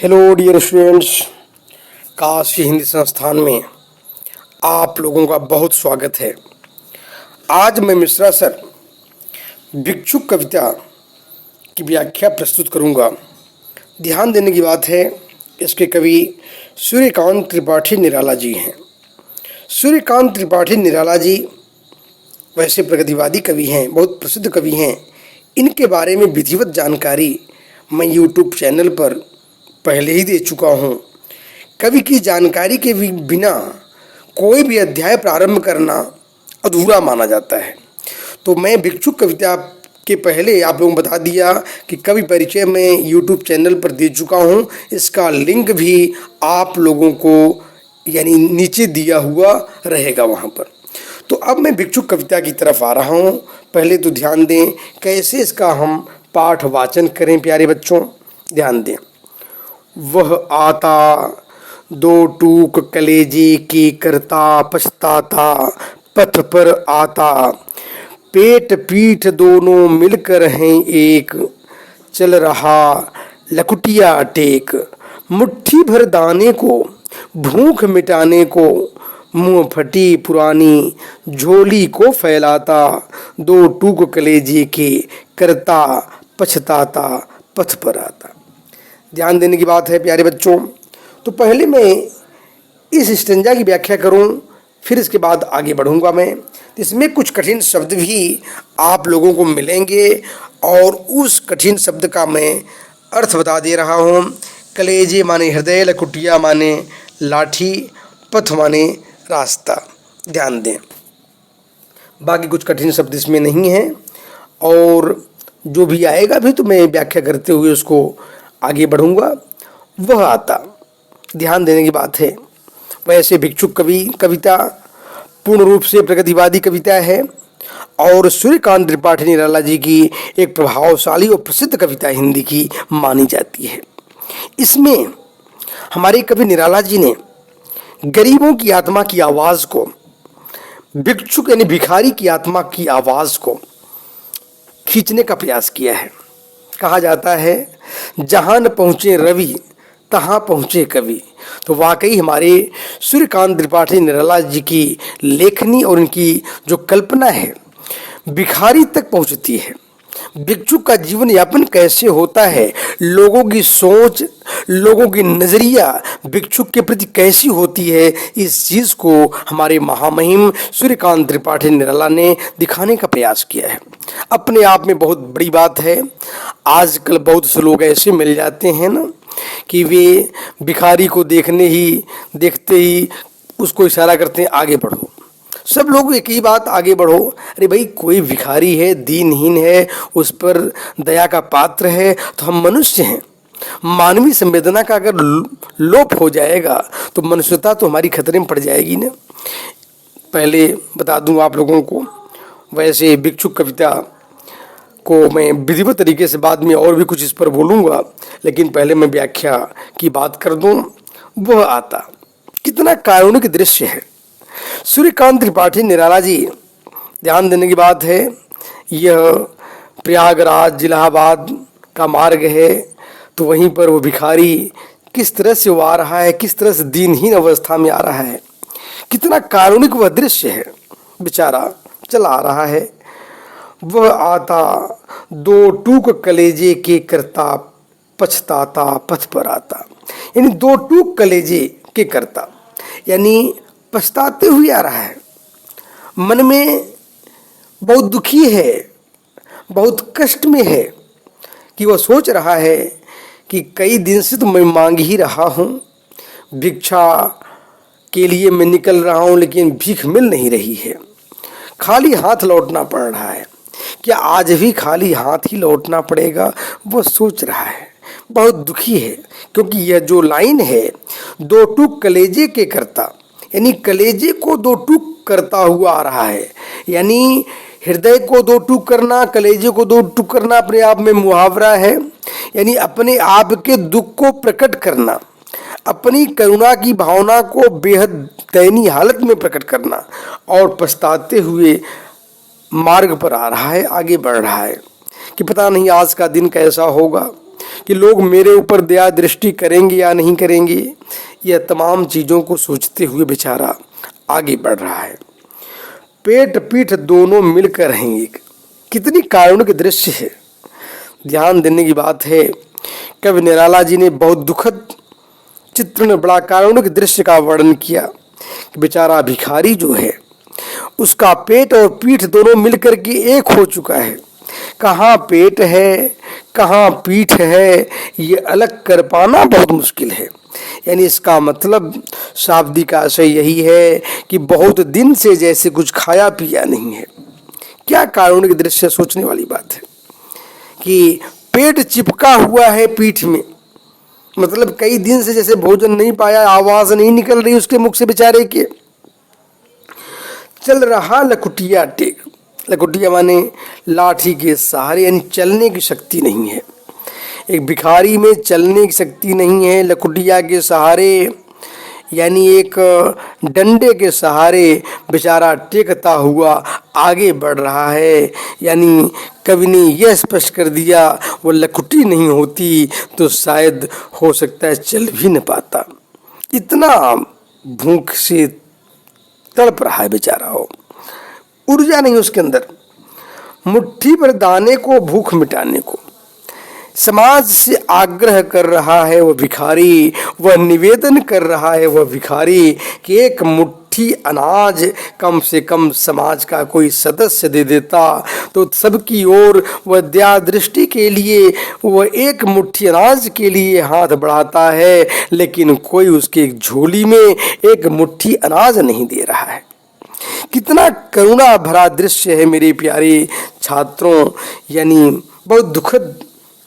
Hello dear students, Kashi Hindi Sansthan में आप लोगों का बहुत स्वागत है। आज मैं मिश्रा सर भिक्षुक कविता की व्याख्या प्रस्तुत करूंगा। ध्यान देने की बात है, इसके कवि सूर्यकांत त्रिपाठी निराला जी हैं। सूर्यकांत त्रिपाठी निराला जी वैसे प्रगतिवादी कवि हैं, बहुत प्रसिद्ध कवि हैं। इनके बारे में विधिवत जानकारी मैं यूट्यूब चैनल पर पहले ही दे चुका हूँ। कवि की जानकारी के बिना कोई भी अध्याय प्रारंभ करना अधूरा माना जाता है। तो मैं भिक्षुक कविता के पहले आप लोगों को बता दिया कि कवि परिचय मैं यूट्यूब चैनल पर दे चुका हूँ। इसका लिंक भी आप लोगों को यानी नीचे दिया हुआ रहेगा वहाँ पर। तो अब मैं भिक्षुक कविता की तरफ आ रहा हूँ। पहले तो ध्यान दें कैसे इसका हम पाठ वाचन करें। प्यारे बच्चों ध्यान दें। वह आता दो टूक कलेजे की करता पछताता, पथ पर आता पेट पीठ दोनों मिलकर हैं एक, चल रहा लकुटिया टेक। मुट्ठी भर दाने को भूख मिटाने को, मुंह फटी पुरानी झोली को फैलाता, दो टूक कलेजे के करता पछताता, पथ पर आता। ध्यान देने की बात है प्यारे बच्चों। तो पहले मैं इस स्टेंजा की व्याख्या करूं, फिर इसके बाद आगे बढ़ूंगा मैं। इसमें कुछ कठिन शब्द भी आप लोगों को मिलेंगे और उस कठिन शब्द का मैं अर्थ बता दे रहा हूं। कलेजे माने हृदय, लकुटिया माने लाठी, पथ माने रास्ता। ध्यान दें, बाकी कुछ कठिन शब्द इसमें नहीं हैं और जो भी आएगा भी तो मैं व्याख्या करते हुए उसको आगे बढ़ूंगा। वह आता, ध्यान देने की बात है। वैसे भिक्षुक कविता पूर्ण रूप से प्रगतिवादी कविता है और सूर्यकांत त्रिपाठी निराला जी की एक प्रभावशाली और प्रसिद्ध कविता हिंदी की मानी जाती है। इसमें हमारे कवि निराला जी ने गरीबों की आत्मा की आवाज़ को, भिक्षुक यानी भिखारी की आत्मा की आवाज़ को खींचने का प्रयास किया है। कहा जाता है जहाँ न पहुँचे रवि तहाँ पहुँचे कवि। तो वाकई हमारे सूर्यकांत त्रिपाठी निराला जी की लेखनी और इनकी जो कल्पना है भिखारी तक पहुँचती है। भिक्षुक का जीवन यापन कैसे होता है, लोगों की सोच, लोगों की नज़रिया भिक्षुक के प्रति कैसी होती है, इस चीज़ को हमारे महामहिम सूर्यकांत त्रिपाठी निराला ने दिखाने का प्रयास किया है। अपने आप में बहुत बड़ी बात है। आजकल बहुत से लोग ऐसे मिल जाते हैं ना कि वे भिखारी को देखते ही उसको इशारा करते हैं आगे बढ़ो। सब लोग एक ही बात, आगे बढ़ो। अरे भाई, कोई भिखारी है, दीनहीन है, उस पर दया का पात्र है, तो हम मनुष्य हैं। मानवीय संवेदना का अगर लोप हो जाएगा तो मनुष्यता तो हमारी खतरे में पड़ जाएगी ना। पहले बता दूं आप लोगों को, वैसे भिक्षुक कविता को मैं विधिवत तरीके से बाद में और भी कुछ इस पर बोलूँगा, लेकिन पहले मैं व्याख्या की बात कर दूं। वह आता, कितना कारुणिक दृश्य है। सूर्यकांत त्रिपाठी निराला जी, ध्यान देने की बात है, यह प्रयागराज इलाहाबाद का मार्ग है। तो वहीं पर वो भिखारी किस तरह से वो आ रहा है, किस तरह से दीनहीन अवस्था में आ रहा है। कितना कारुणिक वह दृश्य है, बेचारा चला आ रहा है। वह आता दो टूक कलेजे के करता पछताता, पथ पर आता। यानी दो टूक कलेजे के करता, यानी पछताते हुए आ रहा है, मन में बहुत दुखी है, बहुत कष्ट में है कि वह सोच रहा है कि कई दिन से तो मैं मांग ही रहा हूँ, भिक्षा के लिए मैं निकल रहा हूँ, लेकिन भीख मिल नहीं रही है, खाली हाथ लौटना पड़ रहा है। क्या आज भी खाली हाथ ही लौटना पड़ेगा, वो सोच रहा है, बहुत दुखी है। क्योंकि यह जो लाइन है, दो टूक कलेजे के करता, यानी कलेजे को दो टूक करता हुआ आ रहा है। यानी हृदय को दो टूक करना, कलेजे को दो टूक करना अपने आप में मुहावरा है। यानी अपने आप के दुख को प्रकट करना, अपनी करुणा की भावना को बेहद दयनीय हालत में प्रकट करना और पछताते हुए मार्ग पर आ रहा है, आगे बढ़ रहा है कि पता नहीं आज का दिन कैसा होगा, कि लोग मेरे ऊपर दया दृष्टि करेंगे या नहीं करेंगे, यह तमाम चीज़ों को सोचते हुए बेचारा आगे बढ़ रहा है। पेट पीठ दोनों मिलकर हैं एक, कितनी कारुणिक दृश्य है। ध्यान देने की बात है, कवि निराला जी ने बहुत दुखद चित्र में बड़ा कारुणिक दृश्य का वर्णन किया कि बेचारा भिखारी जो है उसका पेट और पीठ दोनों मिलकर के एक हो चुका है। कहाँ पेट है कहाँ पीठ है, ये अलग कर पाना बहुत मुश्किल है। यानी इसका मतलब शाब्दिक आशय यही है कि बहुत दिन से जैसे कुछ खाया पिया नहीं है। क्या कारुणिक दृश्य, सोचने वाली बात है कि पेट चिपका हुआ है पीठ में, मतलब कई दिन से जैसे भोजन नहीं पाया, आवाज नहीं निकल रही उसके मुख से बेचारे के। चल रहा लकुटिया टेक, लकुटिया माने लाठी के सहारे, यानी चलने की शक्ति नहीं है। एक भिखारी में चलने की शक्ति नहीं है, लकुटिया के सहारे यानी एक डंडे के सहारे बेचारा टेकता हुआ आगे बढ़ रहा है। यानी कवि ने यह स्पष्ट कर दिया, वो लकुटी नहीं होती तो शायद हो सकता है चल भी न पाता। इतना भूख से तड़प रहा है बेचारा, हो ऊर्जा नहीं उसके अंदर, मुट्ठी भर दाने को भूख मिटाने को समाज से आग्रह कर रहा है वह भिखारी, वह निवेदन कर रहा है वह भिखारी कि एक मुट्ठी अनाज कम से कम समाज का कोई सदस्य दे देता तो सबकी ओर वह दया दृष्टि के लिए वह एक मुट्ठी अनाज के लिए हाथ बढ़ाता है, लेकिन कोई उसके झोली में एक मुट्ठी अनाज नहीं दे रहा है। कितना करुणा भरा दृश्य है मेरे प्यारे छात्रों। यानी बहुत दुखद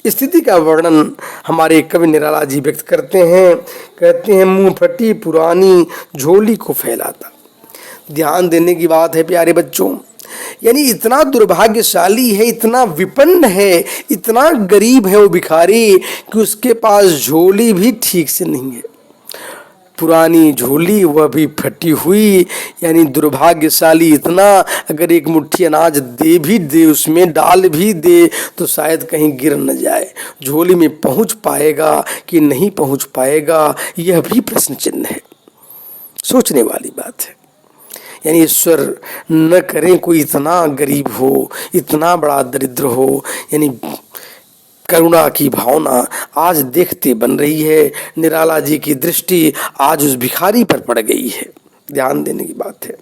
स्थिति का वर्णन हमारे कवि निराला जी व्यक्त करते हैं। कहते हैं, मुंह फटी पुरानी झोली को फैलाता। ध्यान देने की बात है प्यारे बच्चों, यानी इतना दुर्भाग्यशाली है, इतना विपन्न है, इतना गरीब है वो भिखारी कि उसके पास झोली भी ठीक से नहीं है। पुरानी झोली वह भी फटी हुई, यानी दुर्भाग्यशाली इतना, अगर एक मुट्ठी अनाज दे भी दे, उसमें डाल भी दे तो शायद कहीं गिर न जाए। झोली में पहुंच पाएगा कि नहीं पहुंच पाएगा, यह भी प्रश्न चिन्ह है। सोचने वाली बात है। यानी ईश्वर न करें कोई इतना गरीब हो, इतना बड़ा दरिद्र हो। यानी करुणा की भावना आज देखते बन रही है। निराला जी की दृष्टि आज उस भिखारी पर पड़ गई है। ध्यान देने की बात है।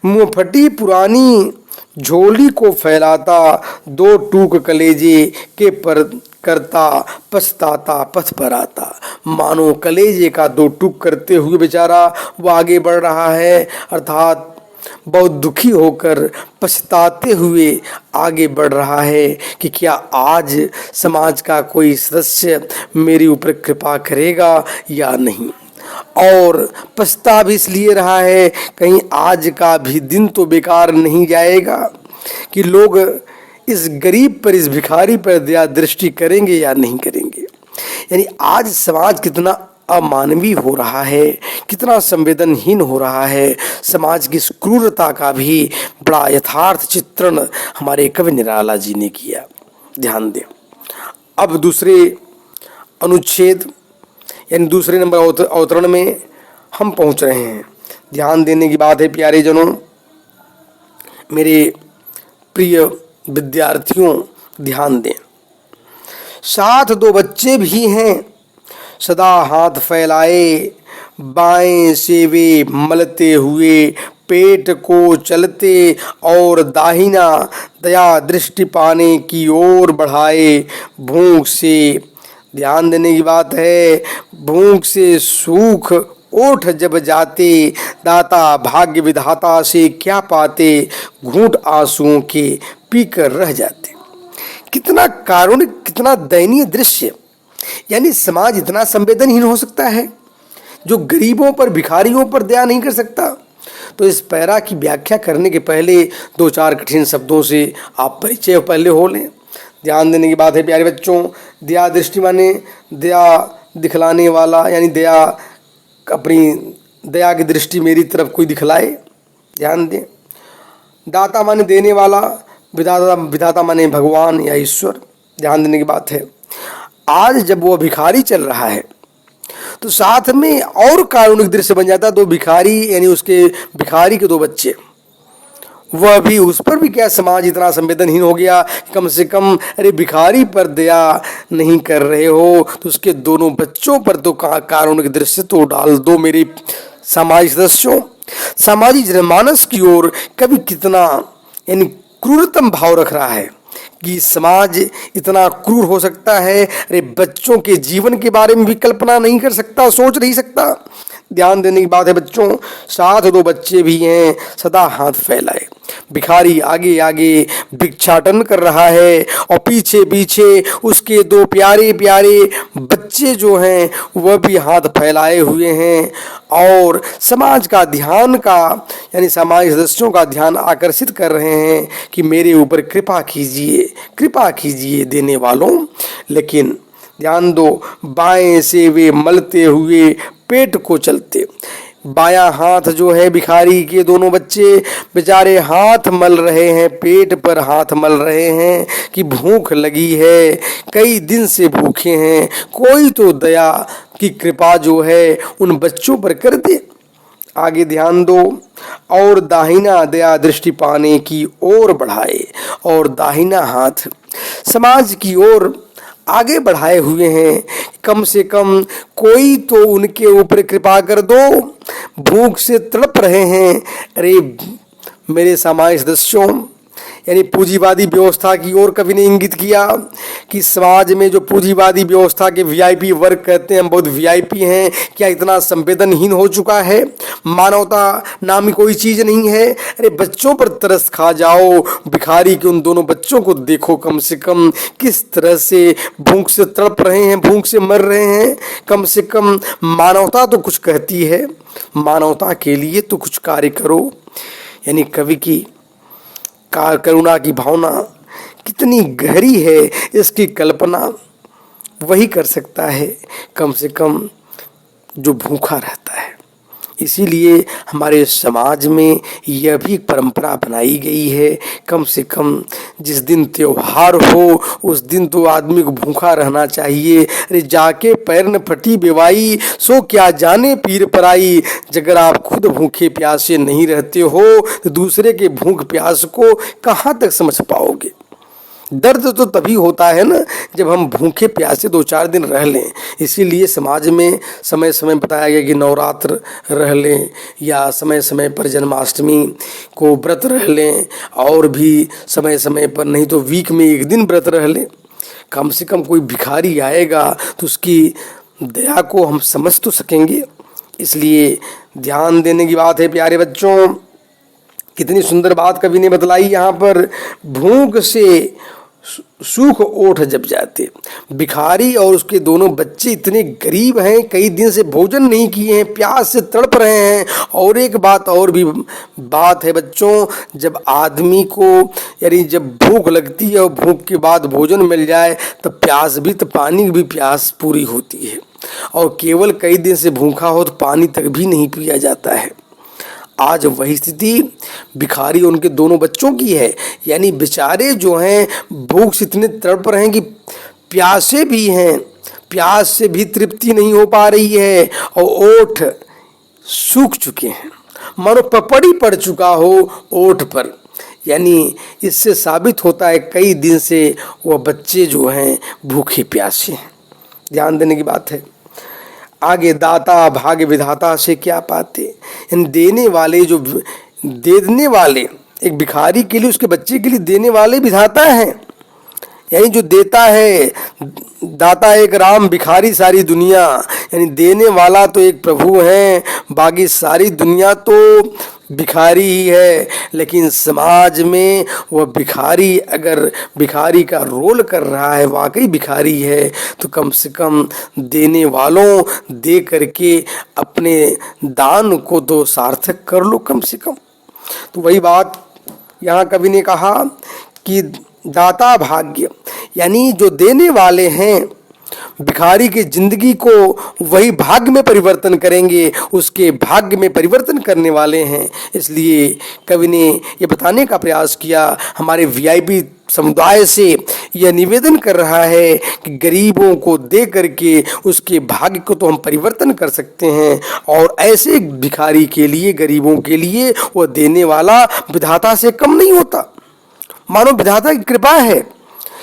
मुंह फटी पुरानी झोली को फैलाता, दो टूक कलेजे के पर करता, पछताता पथ पर आता। मानो कलेजे का दो टूक करते हुए बेचारा वो आगे बढ़ रहा है, अर्थात बहुत दुखी होकर पछताते हुए आगे बढ़ रहा है कि क्या आज समाज का कोई सदस्य मेरे ऊपर कृपा करेगा या नहीं। और पछता भी इसलिए रहा है, कहीं आज का भी दिन तो बेकार नहीं जाएगा कि लोग इस गरीब पर, इस भिखारी पर दया दृष्टि करेंगे या नहीं करेंगे। यानी आज समाज कितना अमानवीय हो रहा है, कितना संवेदनहीन हो रहा है। समाज की इस क्रूरता का भी बड़ा यथार्थ चित्रण हमारे कवि निराला जी ने किया। ध्यान दें। अब दूसरे अनुच्छेद यानी दूसरे नंबर अवतरण में हम पहुंच रहे हैं। ध्यान देने की बात है प्यारे जनों, मेरे प्रिय विद्यार्थियों, ध्यान दें। साथ दो बच्चे भी हैं, सदा हाथ फैलाए, बाएं से वे मलते हुए पेट को चलते और दाहिना दया दृष्टि पाने की ओर बढ़ाए। भूख से, ध्यान देने की बात है, भूख से सूख ओठ जब जाते, दाता भाग्य विधाता से क्या पाते, घूंट आंसुओं के पीकर रह जाते। कितना कारुणिक, कितना दयनीय दृश्य। यानी समाज इतना संवेदनहीन हो सकता है जो गरीबों पर, भिखारियों पर दया नहीं कर सकता। तो इस पैरा की व्याख्या करने के पहले दो चार कठिन शब्दों से आप परिचय पहले हो लें। ध्यान देने की बात है प्यारे बच्चों। दया दृष्टि माने दया दिखलाने वाला, यानी दया, अपनी दया की दृष्टि मेरी तरफ कोई दिखलाए। ध्यान दें। दाता माने देने वाला, विधाता, विधाता माने भगवान या ईश्वर। ध्यान देने की बात है। आज जब वो भिखारी चल रहा है तो साथ में और कारुणिक दृश्य बन जाता है। दो भिखारी, यानी उसके भिखारी के दो बच्चे, वह भी, उस पर भी क्या समाज इतना संवेदनहीन हो गया कि कम से कम अरे भिखारी पर दया नहीं कर रहे हो तो उसके दोनों बच्चों पर तो कारुणिक दृश्य तो डाल दो। मेरे सामाजिक सदस्यों, सामाजिक जनमानस की ओर कभी कितना यानी क्रूरतम भाव रख रहा है कि समाज इतना क्रूर हो सकता है। अरे बच्चों के जीवन के बारे में भी कल्पना नहीं कर सकता, सोच नहीं सकता। ध्यान देने की बात है बच्चों, साथ दो बच्चे भी हैं, सदा हाथ फैलाए। भिखारी आगे आगे भिक्षाटन कर रहा है और पीछे पीछे उसके दो प्यारे प्यारे बच्चे जो हैं वह भी हाथ फैलाए हुए हैं और समाज का ध्यान का, यानी सामाजिक सदस्यों का ध्यान आकर्षित कर रहे हैं कि मेरे ऊपर कृपा कीजिए देने वालों। लेकिन ध्यान दो, बाएं से वे मलते हुए पेट को चलते। बायां हाथ जो है भिखारी के दोनों बच्चे बेचारे हाथ मल रहे हैं, पेट पर हाथ मल रहे हैं कि भूख लगी है, कई दिन से भूखे हैं, कोई तो दया की कृपा जो है उन बच्चों पर कर दे। आगे ध्यान दो, और दाहिना दया दृष्टि पाने की ओर बढ़ाए, और दाहिना हाथ समाज की ओर आगे बढ़ाए हुए हैं, कम से कम कोई तो उनके ऊपर कृपा कर दो, भूख से तड़प रहे हैं। अरे मेरे सामाजिक सदस्यों, यानी पूंजीवादी व्यवस्था की ओर कभी नहीं इंगित किया कि समाज में जो पूंजीवादी व्यवस्था के वीआईपी वर्ग कहते हैं, हम बहुत वीआईपी हैं, क्या इतना संवेदनहीन हो चुका है? मानवता नामी कोई चीज नहीं है। अरे बच्चों पर तरस खा जाओ, भिखारी के उन दोनों बच्चों को देखो कम से कम किस तरह से भूख से तड़प रहे हैं, भूख से मर रहे हैं। कम से कम मानवता तो कुछ कहती है, मानवता के लिए तो कुछ कार्य करो। यानी कवि की करुणा की भावना कितनी गहरी है, इसकी कल्पना वही कर सकता है कम से कम जो भूखा रहता है। इसीलिए हमारे समाज में यह भी परंपरा बनाई गई है, कम से कम जिस दिन त्योहार हो उस दिन तो आदमी को भूखा रहना चाहिए। अरे जाके पैर न फटी बेवाई, सो क्या जाने पीर पराई। अगर आप खुद भूखे प्यासे नहीं रहते हो तो दूसरे के भूख प्यास को कहाँ तक समझ पाओगे? दर्द तो तभी होता है ना जब हम भूखे प्यासे 2-4 दिन रह लें। इसीलिए समाज में समय समय बताया गया कि नवरात्र रह लें, या समय समय पर जन्माष्टमी को व्रत रह लें, और भी समय समय पर, नहीं तो वीक में एक दिन व्रत रह लें। कम से कम कोई भिखारी आएगा तो उसकी दया को हम समझ तो सकेंगे। इसलिए ध्यान देने की बात है प्यारे बच्चों। कितनी सुंदर बात कवि ने बतलाई यहाँ पर, भूख से सूख ओठ जब जाते। भिखारी और उसके दोनों बच्चे इतने गरीब हैं, कई दिन से भोजन नहीं किए हैं, प्यास से तड़प रहे हैं। और एक बात और भी बात है बच्चों, जब आदमी को, यानी जब भूख लगती है और भूख के बाद भोजन मिल जाए तो प्यास भी, तो पानी की भी प्यास पूरी होती है। और केवल कई दिन से भूखा हो तो पानी तक भी नहीं पिया जाता है। आज वही स्थिति भिखारी उनके दोनों बच्चों की है। यानी बेचारे जो हैं भूख से इतने तड़प रहे हैं कि प्यासे भी हैं, प्यास से भी तृप्ति नहीं हो पा रही है, और ओठ सूख चुके हैं, मानो पपड़ी पड़ चुका हो ओठ पर। यानी इससे साबित होता है कई दिन से वह बच्चे जो हैं भूखे प्यासे हैं। ध्यान देने की बात है। आगे, दाता भाग्य विधाता से क्या पाते। इन देने वाले, जो देने वाले, एक भिखारी के लिए, उसके बच्चे के लिए देने वाले विधाता हैं। यानी जो देता है, दाता एक राम, भिखारी सारी दुनिया। यानी देने वाला तो एक प्रभु है, बाकी सारी दुनिया तो भिखारी ही है। लेकिन समाज में वह भिखारी, अगर भिखारी का रोल कर रहा है, वाकई भिखारी है, तो कम से कम देने वालों दे करके अपने दान को तो सार्थक कर लो कम से कम। तो वही बात यहाँ कवि ने कहा कि दाता भाग्य, यानी जो देने वाले हैं भिखारी की जिंदगी को वही भाग्य में परिवर्तन करेंगे, उसके भाग्य में परिवर्तन करने वाले हैं। इसलिए कवि ने ये बताने का प्रयास किया हमारे वीआईपी समुदाय से यह निवेदन कर रहा है कि गरीबों को दे करके उसके भाग्य को तो हम परिवर्तन कर सकते हैं, और ऐसे भिखारी के लिए, गरीबों के लिए वह देने वाला विधाता से कम नहीं होता। मानो विधाता की कृपा है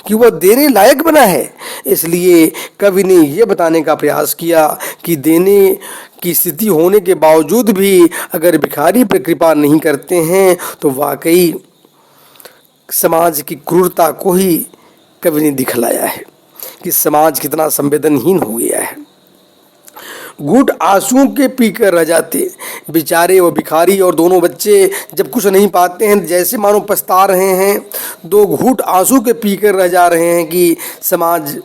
कि वह देने लायक बना है। इसलिए कवि ने यह बताने का प्रयास किया कि देने की स्थिति होने के बावजूद भी अगर भिखारी पर कृपा नहीं करते हैं तो वाकई समाज की क्रूरता को ही कवि ने दिखलाया है कि समाज कितना संवेदनहीन हो गया है। घूंट आंसुओं के पीकर रह जाते बेचारे वो भिखारी और दोनों बच्चे जब कुछ नहीं पाते हैं, जैसे मानो पछता रहे हैं, दो घूंट आंसू के पीकर रह जा रहे हैं कि समाज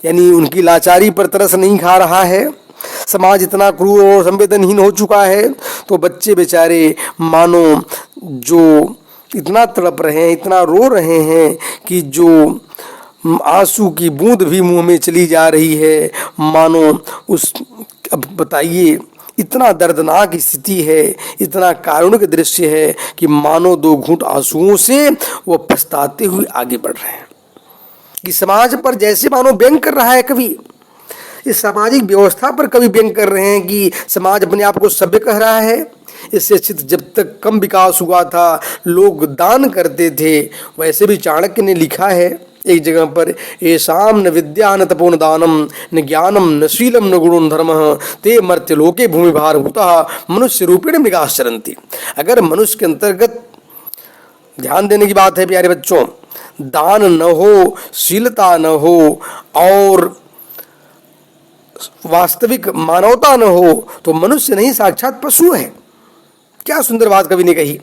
यानी उनकी लाचारी पर तरस नहीं खा रहा है। समाज इतना क्रूर और संवेदनहीन हो चुका है, तो बच्चे बेचारे मानो जो इतना तड़प रहे हैं, इतना रो रहे हैं कि जो आंसू की बूंद भी मुंह में चली जा रही है। मानो उस, अब बताइए, इतना दर्दनाक स्थिति है, इतना कारुणिक दृश्य है कि मानो दो घूंट आंसुओं से वो पछताते हुए आगे बढ़ रहे हैं। कि समाज पर जैसे मानो व्यंग कर रहा है कवि, इस सामाजिक व्यवस्था पर कवि व्यंग कर रहे हैं कि समाज अपने आप को सभ्य कह रहा है। इससे चित जब तक कम विकास हुआ था, लोग दान करते थे। वैसे भी चाणक्य ने लिखा है एक जगह पर, येषां न विद्या न तपो न दानम न ज्ञानम न शीलम न गुणो न धर्मः ते मर्त्यलोके भूमिभारभूताः मनुष्य रूपेण मृगाश्चरन्ति। अगर मनुष्य के अंतर्गत ध्यान देने की बात है प्यारे बच्चों, दान न हो, शीलता न हो और वास्तविक मानवता न हो तो मनुष्य नहीं साक्षात पशु है। क्या सुंदर बात कवि ने कही।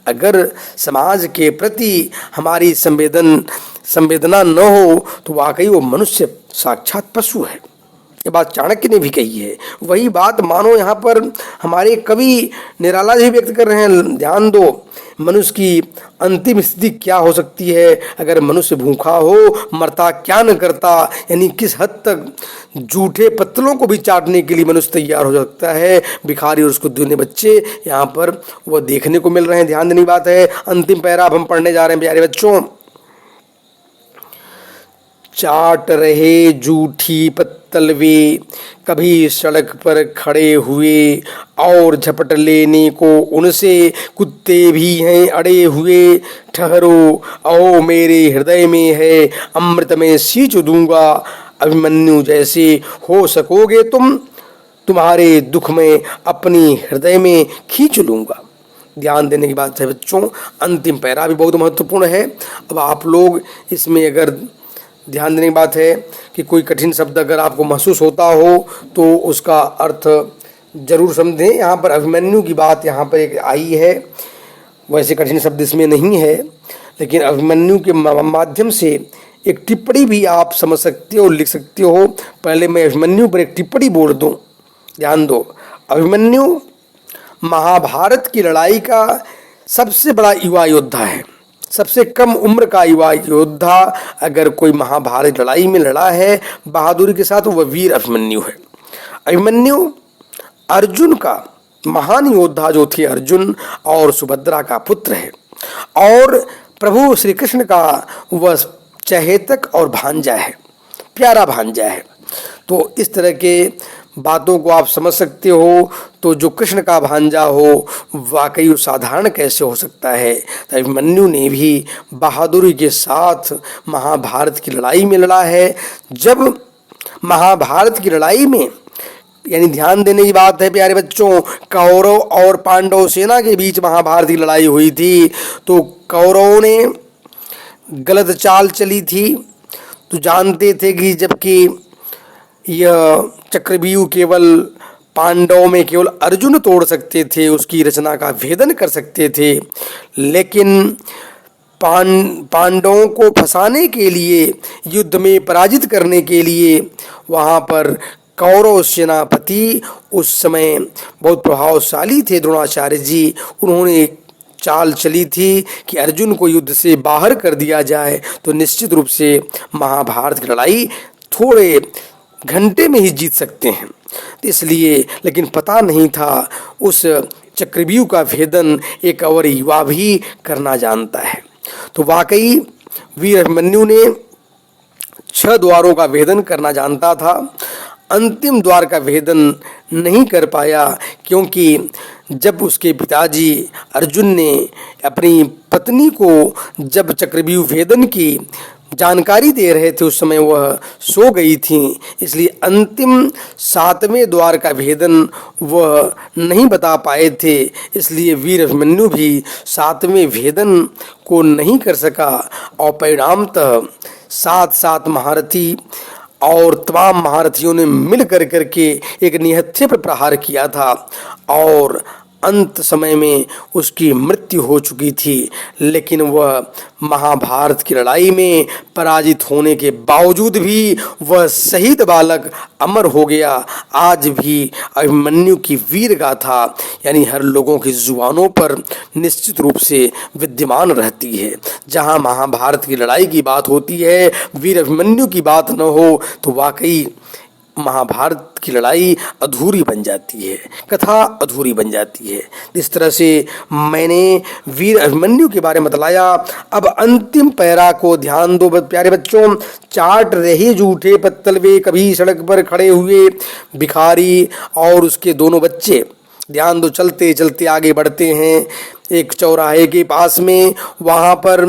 अगर समाज के प्रति हमारी संवेदना न हो तो वाकई वो मनुष्य साक्षात पशु है। ये बात चाणक्य ने भी कही है। वही बात मानो यहाँ पर हमारे कवि निराला जी व्यक्त कर रहे हैं। ध्यान दो, मनुष्य की अंतिम स्थिति क्या हो सकती है अगर मनुष्य भूखा हो, मरता क्या न करता, यानी किस हद तक जूठे पत्तलों को भी चाटने के लिए मनुष्य तैयार हो सकता है। भिखारी और उसको दूने बच्चे यहाँ पर वह देखने को मिल रहे हैं। ध्यान देने की बात है। अंतिम पैरा अब हम पढ़ने जा रहे हैं प्यारे बच्चों। चाट रहे जूठी पत्तल वे, कभी सड़क पर खड़े हुए और झपट लेने को उनसे कुत्ते भी हैं अड़े हुए। ठहरो, आओ मेरे हृदय में है अमृत में सींच दूंगा, अभिमन्यु जैसे हो सकोगे तुम, तुम्हारे दुख में अपनी हृदय में खींच लूँगा। ध्यान देने की बात है बच्चों। अंतिम पैरा भी बहुत महत्वपूर्ण है। अब आप लोग इसमें अगर ध्यान देने की बात है कि कोई कठिन शब्द अगर आपको महसूस होता हो तो उसका अर्थ जरूर समझें। यहाँ पर अभिमन्यु की बात यहाँ पर एक आई है। वैसे कठिन शब्द इसमें नहीं है, लेकिन अभिमन्यु के माध्यम से एक टिप्पणी भी आप समझ सकते हो, लिख सकते हो। पहले मैं अभिमन्यु पर एक टिप्पणी बोल दूँ। ध्यान दो, अभिमन्यु महाभारत की लड़ाई का सबसे बड़ा युवा योद्धा है। सबसे कम उम्र का युवा योद्धा अगर कोई महाभारत लड़ाई में लड़ा है बहादुरी के साथ, वह वीर अभिमन्यु है। अभिमन्यु अर्जुन का महान योद्धा जो थे, अर्जुन और सुभद्रा का पुत्र है और प्रभु श्री कृष्ण का वह चहेतक और भांजा है, प्यारा भांजा है। तो इस तरह के बातों को आप समझ सकते हो। तो जो कृष्ण का भांजा हो वाकई वो साधारण कैसे हो सकता है। तो अभिमन्यु ने भी बहादुरी के साथ महाभारत की लड़ाई में लड़ा है। जब महाभारत की लड़ाई में, यानी ध्यान देने की बात है प्यारे बच्चों, कौरव और पांडव सेना के बीच महाभारत की लड़ाई हुई थी, तो कौरवों ने गलत चाल चली थी। तो जानते थे कि जबकि यह चक्रव्यूह केवल पांडवों में केवल अर्जुन तोड़ सकते थे, उसकी रचना का भेदन कर सकते थे, लेकिन पांडवों को फंसाने के लिए, युद्ध में पराजित करने के लिए वहाँ पर कौरव सेनापति उस समय बहुत प्रभावशाली थे, द्रोणाचार्य जी। उन्होंने चाल चली थी कि अर्जुन को युद्ध से बाहर कर दिया जाए तो निश्चित रूप से महाभारत की लड़ाई थोड़े घंटे में ही जीत सकते हैं। इसलिए, लेकिन पता नहीं था उस चक्रव्यूह का भेदन एक और युवा भी करना जानता है। तो वाकई वीर अभिमन्यु ने 6 द्वारों का भेदन करना जानता था। अंतिम द्वार का भेदन नहीं कर पाया, क्योंकि जब उसके पिताजी अर्जुन ने अपनी पत्नी को जब चक्रव्यूह भेदन की जानकारी दे रहे थे उस समय वह सो गई थी, इसलिए अंतिम 7वें द्वार का भेदन वह नहीं बता पाए थे। इसलिए वीर अभिमन्यु भी 7वें भेदन को नहीं कर सका और परिणामतः 7 महारथी और तमाम महारथियों ने मिल कर के एक निहत्थे पर प्रहार किया था और अंत समय में उसकी मृत्यु हो चुकी थी। लेकिन वह महाभारत की लड़ाई में पराजित होने के बावजूद भी वह शहीद बालक अमर हो गया। आज भी अभिमन्यु की वीर गाथा यानी हर लोगों की जुबानों पर निश्चित रूप से विद्यमान रहती है। जहां महाभारत की लड़ाई की बात होती है, वीर अभिमन्यु की बात न हो तो वाकई महाभारत की लड़ाई अधूरी बन जाती है, कथा अधूरी बन जाती है। इस तरह से मैंने वीर अभिमन्यु के बारे में बतलाया। अब अंतिम पैरा को ध्यान दो प्यारे बच्चों। चाट रहे जूठे पत्तल वे, कभी सड़क पर खड़े हुए भिखारी और उसके दोनों बच्चे। ध्यान दो, चलते चलते आगे बढ़ते हैं एक चौराहे के पास में। वहाँ पर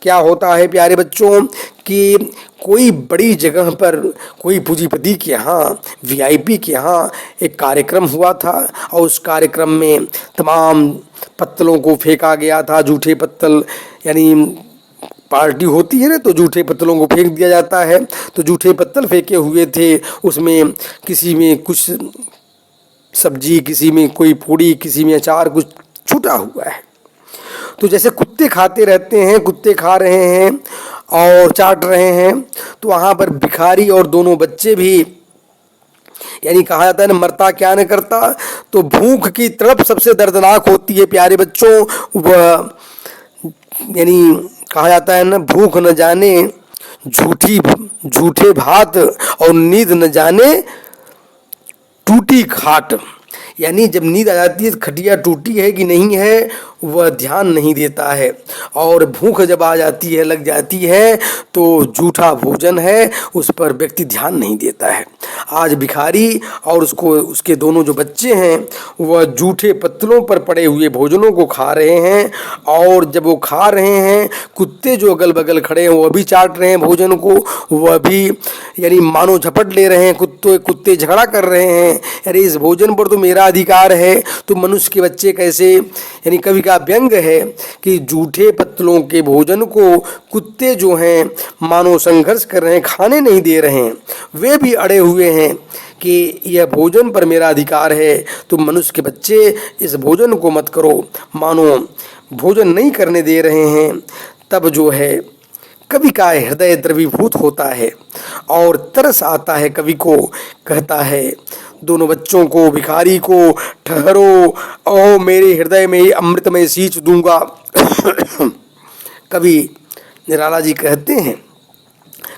क्या होता है प्यारे बच्चों कि कोई बड़ी जगह पर कोई पूंजीपति के यहाँ, वीआईपी के यहाँ एक कार्यक्रम हुआ था और उस कार्यक्रम में तमाम पत्तलों को फेंका गया था। जूठे पत्तल यानी पार्टी होती है ना, तो जूठे पत्तलों को फेंक दिया जाता है। तो जूठे पत्तल फेंके हुए थे, उसमें किसी में कुछ सब्जी, किसी में कोई पूड़ी, किसी में अचार, कुछ छूटा हुआ है। तो जैसे कुत्ते खाते रहते हैं, कुत्ते खा रहे हैं और चाट रहे हैं, तो वहाँ पर भिखारी और दोनों बच्चे भी, यानी कहा जाता है ना मरता क्या न करता, तो भूख की तड़प सबसे दर्दनाक होती है प्यारे बच्चों। वह यानी कहा जाता है ना, भूख न जाने झूठे भात और नींद न जाने टूटी खाट। यानी जब नींद आ जाती है खटिया टूटी है कि नहीं है वह ध्यान नहीं देता है, और भूख जब आ जाती है, लग जाती है, तो झूठा भोजन है उस पर व्यक्ति ध्यान नहीं देता है। आज भिखारी और उसके दोनों जो बच्चे हैं वह झूठे पत्तलों पर पड़े हुए भोजनों को खा रहे हैं, और जब वो खा रहे हैं कुत्ते जो अगल बगल खड़े हैं वह भी चाट रहे हैं भोजन को, वह भी यानी मानो झपट ले रहे हैं। कुत्ते झगड़ा कर रहे हैं, अरे इस भोजन पर तो मेरा अधिकार है। तो मनुष्य के बच्चे कैसे, यानी कवि का व्यंग है कि झूठे पत्तलों के भोजन को कुत्ते जो हैं मानो संघर्ष कर रहे हैं, खाने नहीं दे रहे हैं, वे भी अड़े हुए हैं कि यह भोजन पर मेरा अधिकार है। तो मनुष्य के बच्चे इस भोजन को मत करो, मानो भोजन नहीं करने दे रहे हैं। तब जो है कवि का हृदय द्रवीभूत होता है और तरस आता है। कवि को कहता है दोनों बच्चों को, भिखारी को, ठहरो, ओ मेरे हृदय में अमृत में सींच दूंगा। कवि निराला जी कहते हैं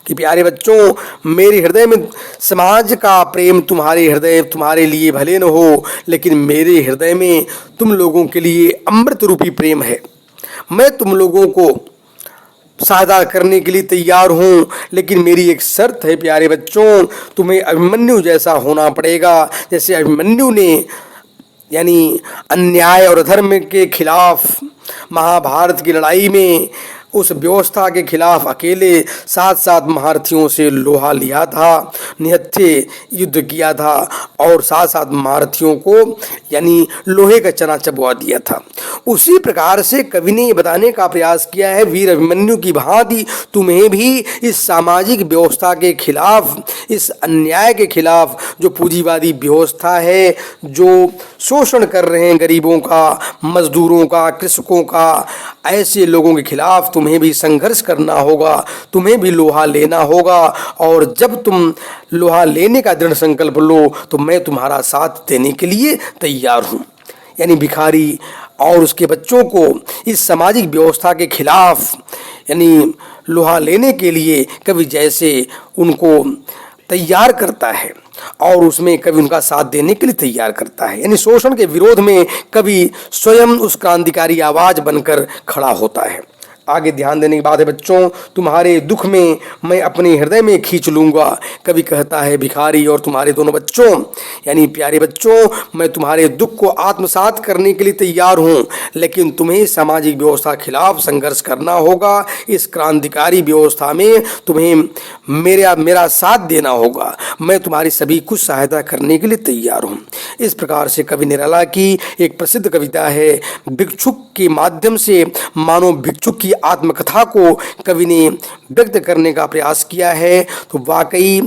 कि प्यारे बच्चों, मेरे हृदय में समाज का प्रेम तुम्हारे हृदय तुम्हारे लिए भले न हो, लेकिन मेरे हृदय में तुम लोगों के लिए अमृत रूपी प्रेम है। मैं तुम लोगों को सहायता करने के लिए तैयार हूँ, लेकिन मेरी एक शर्त है प्यारे बच्चों, तुम्हें अभिमन्यु जैसा होना पड़ेगा। जैसे अभिमन्यु ने यानी अन्याय और अधर्म के खिलाफ महाभारत की लड़ाई में उस व्यवस्था के खिलाफ अकेले 7 महारथियों से लोहा लिया था, निहत्थे युद्ध किया था और 7 महारथियों को यानी लोहे का चना चबवा दिया था। उसी प्रकार से कवि ने ये बताने का प्रयास किया है, वीर अभिमन्यु की भांति तुम्हें भी इस सामाजिक व्यवस्था के खिलाफ, इस अन्याय के खिलाफ, जो पूंजीवादी व्यवस्था है, जो शोषण कर रहे हैं गरीबों का, मजदूरों का, कृषकों का, ऐसे लोगों के खिलाफ तुम्हें भी संघर्ष करना होगा, तुम्हें भी लोहा लेना होगा। और जब तुम लोहा लेने का दृढ़ संकल्प लो तो मैं तुम्हारा साथ देने के लिए तैयार हूँ। यानी भिखारी और उसके बच्चों को इस सामाजिक व्यवस्था के खिलाफ यानी लोहा लेने के लिए कवि जैसे उनको तैयार करता है और उसमें कवि उनका साथ देने के लिए तैयार करता है। यानी शोषण के विरोध में कवि स्वयं उस क्रांतिकारी आवाज बनकर खड़ा होता है। आगे ध्यान देने की बात है बच्चों, तुम्हारे दुख में मैं अपने हृदय में खींच लूंगा, कवि कहता है भिखारी। और तुम्हारे दोनों बच्चों यानी प्यारे बच्चों, मैं तुम्हारे दुख को आत्मसात करने के लिए तैयार हूं, लेकिन तुम्हें सामाजिक व्यवस्था के खिलाफ संघर्ष करना होगा। इस क्रांतिकारी व्यवस्था में तुम्हें मेरा साथ देना होगा। मैं तुम्हारी सभी कुछ सहायता करने के लिए तैयार हूं। इस प्रकार से कवि निराला की एक प्रसिद्ध कविता है। भिक्षुक के माध्यम से मानो भिक्षुक की आत्मकथा को कवि ने व्यक्त करने का प्रयास किया है। तो वाकई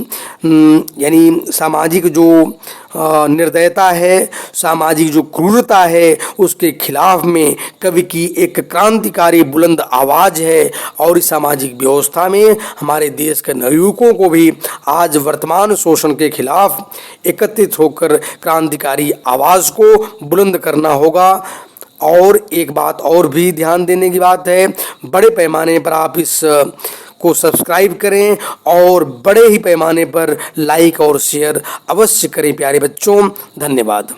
यानी सामाजिक जो निर्दयता है, सामाजिक जो क्रूरता है, उसके खिलाफ में कवि की एक क्रांतिकारी बुलंद आवाज़ है। और इस सामाजिक व्यवस्था में हमारे देश के नवयुवकों को भी आज वर्तमान शोषण के खिलाफ एकत्रित होकर क्रांतिकारी आवाज़ को बुलंद करना होगा। और एक बात और भी ध्यान देने की बात है, बड़े पैमाने पर आप इस को सब्सक्राइब करें और बड़े ही पैमाने पर लाइक और शेयर अवश्य करें प्यारे बच्चों। धन्यवाद।